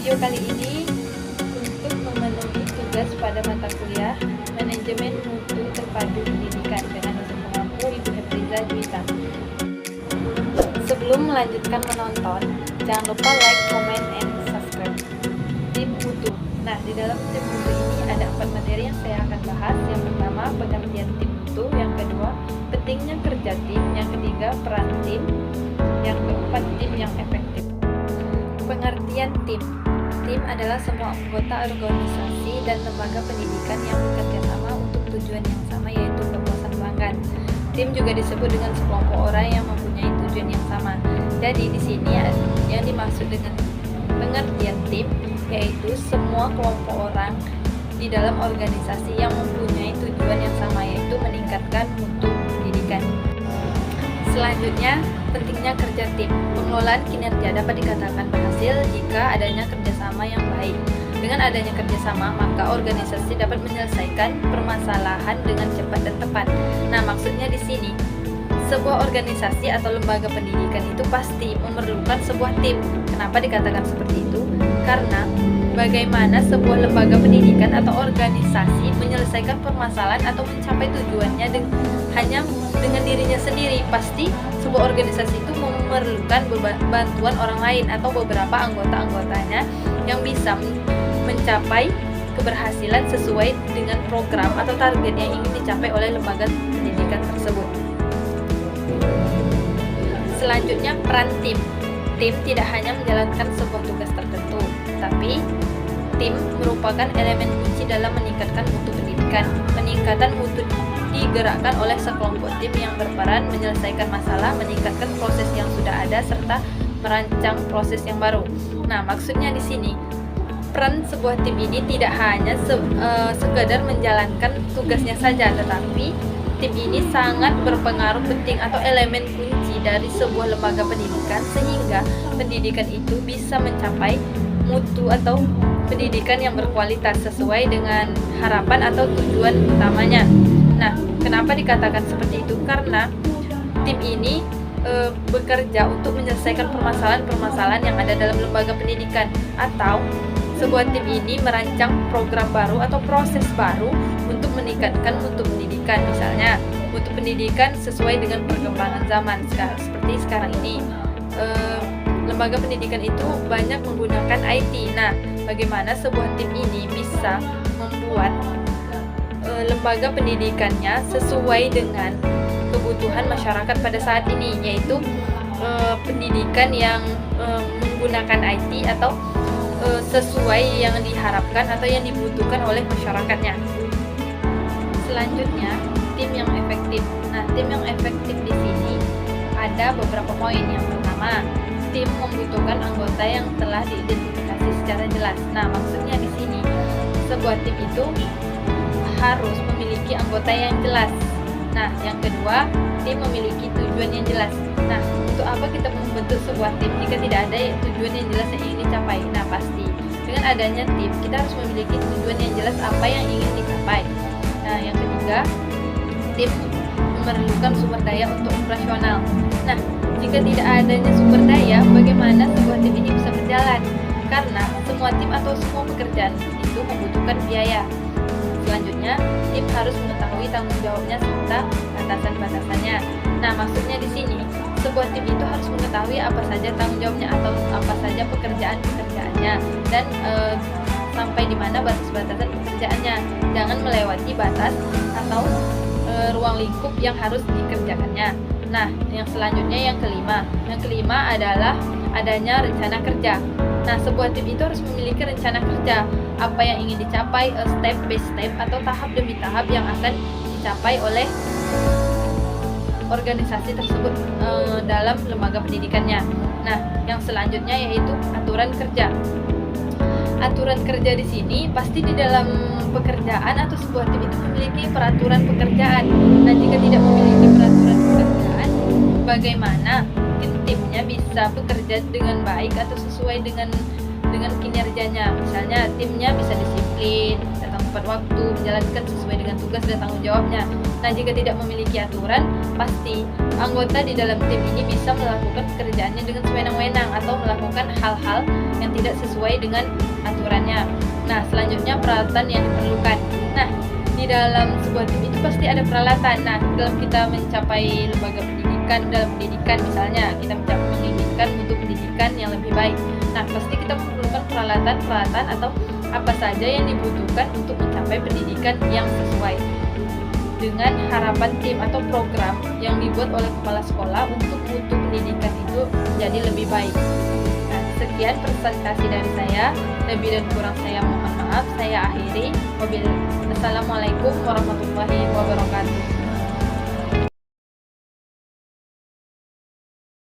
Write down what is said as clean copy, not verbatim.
video kali ini untuk memenuhi tugas pada mata kuliah Manajemen Mutu Terpadu Pendidikan dengan dosen pengampu Ibu Hepriza Juwita. Sebelum melanjutkan menonton, jangan lupa like, comment, and subscribe. Tim Mutu. Nah, di dalam tim Mutu ini ada 4 materi yang saya akan bahas. Yang pertama, pengertian tim Mutu. Yang kedua, pentingnya kerja tim. Yang ketiga, peran tim. Yang keempat, tim yang efektif. Pengertian tim. Tim adalah semua anggota organisasi dan lembaga pendidikan yang bekerja sama untuk tujuan yang sama, yaitu kepuasan pelanggan. Tim juga disebut dengan sekelompok orang yang mempunyai tujuan yang sama. Jadi di sini yang dimaksud dengan pengertian tim yaitu semua kelompok orang di dalam organisasi yang mempunyai tujuan yang sama, yaitu meningkatkan mutu pendidikan. Selanjutnya, pentingnya kerja tim. Pengelolaan kinerja dapat dikatakan berhasil jika adanya kerjasama yang baik. Dengan adanya kerjasama, maka organisasi dapat menyelesaikan permasalahan dengan cepat dan tepat. Nah, maksudnya di sini, sebuah organisasi atau lembaga pendidikan itu pasti memerlukan sebuah tim. Kenapa dikatakan seperti itu? Karena bagaimana sebuah lembaga pendidikan atau organisasi menyelesaikan permasalahan atau mencapai tujuannya hanya dengan dirinya sendiri. Pasti sebuah organisasi itu memerlukan bantuan orang lain atau beberapa anggota-anggotanya yang bisa mencapai keberhasilan sesuai dengan program atau target yang ingin dicapai oleh lembaga pendidikan tersebut. Selanjutnya, peran tim. Tim tidak hanya menjalankan sebuah tugas tertentu, tapi tim merupakan elemen kunci dalam meningkatkan mutu pendidikan. Peningkatan mutu digerakkan oleh sekelompok tim yang berperan menyelesaikan masalah, meningkatkan proses yang sudah ada, serta merancang proses yang baru. Nah, maksudnya di sini, peran sebuah tim ini tidak hanya sekedar menjalankan tugasnya saja, tetapi tim ini sangat berpengaruh penting atau elemen kunci dari sebuah lembaga pendidikan sehingga pendidikan itu bisa mencapai mutu atau pendidikan yang berkualitas sesuai dengan harapan atau tujuan utamanya. Nah, kenapa dikatakan seperti itu? Karena tim ini bekerja untuk menyelesaikan permasalahan-permasalahan yang ada dalam lembaga pendidikan, atau sebuah tim ini merancang program baru atau proses baru untuk meningkatkan mutu pendidikan. Misalnya, mutu pendidikan sesuai dengan perkembangan zaman seperti sekarang ini. Lembaga pendidikan itu banyak menggunakan IT. Nah, bagaimana sebuah tim ini bisa membuat lembaga pendidikannya sesuai dengan kebutuhan masyarakat pada saat ini, yaitu pendidikan yang menggunakan IT atau sesuai yang diharapkan atau yang dibutuhkan oleh masyarakatnya. Selanjutnya, tim yang efektif. Nah, tim yang efektif di sini ada beberapa poin. Yang pertama, tim membutuhkan anggota yang telah diidentifikasi secara jelas. Nah, maksudnya di sini sebuah tim itu harus memiliki anggota yang jelas. Nah, yang kedua, tim memiliki tujuan yang jelas. Nah, untuk apa kita membentuk sebuah tim jika tidak ada tujuan yang jelas yang ingin dicapai? Nah, pasti dengan adanya tim, kita harus memiliki tujuan yang jelas apa yang ingin dicapai. Nah, yang ketiga, tim memerlukan sumber daya untuk operasional. Nah, jika tidak adanya sumber daya, bagaimana sebuah tim ini bisa berjalan? Karena semua tim atau semua pekerjaan itu membutuhkan biaya. Selanjutnya, tim harus mengetahui tanggung jawabnya serta batasan-batasannya. Nah, maksudnya di sini, sebuah tim itu harus mengetahui apa saja tanggung jawabnya atau apa saja pekerjaannya dan sampai di mana batas-batasan pekerjaannya. Jangan melewati batas atau ruang lingkup yang harus dikerjakannya. Nah, yang selanjutnya yang kelima adalah adanya rencana kerja. Nah, sebuah tim itu harus memiliki rencana kerja, apa yang ingin dicapai, step by step atau tahap demi tahap yang akan dicapai oleh organisasi tersebut dalam lembaga pendidikannya. Nah, yang selanjutnya yaitu aturan kerja. Aturan kerja di sini pasti di dalam pekerjaan atau sebuah tim itu memiliki peraturan pekerjaan. Nah, jika tidak memiliki peraturan pekerjaan, bagaimana tim-timnya bisa bekerja dengan baik atau sesuai dengan dengan kinerjanya. Misalnya timnya bisa disiplin, datang tepat waktu, menjalankan sesuai dengan tugas dan tanggung jawabnya. Nah, jika tidak memiliki aturan, pasti anggota di dalam tim ini bisa melakukan pekerjaannya dengan sewenang-wenang atau melakukan hal-hal yang tidak sesuai dengan aturannya. Nah, selanjutnya peralatan yang diperlukan. Nah, di dalam sebuah tim itu pasti ada peralatan. Nah, dalam kita mencapai lembaga pendidikan, dalam pendidikan misalnya, kita menginginkan untuk pendidikan yang lebih baik. Nah, pasti kita memerlukan peralatan atau apa saja yang dibutuhkan untuk mencapai pendidikan yang sesuai dengan harapan tim atau program yang dibuat oleh kepala sekolah untuk mutu pendidikan itu jadi lebih baik. Nah, sekian presentasi dari saya. Lebih dan kurang saya mohon maaf. Saya akhiri. Assalamualaikum warahmatullahi wabarakatuh.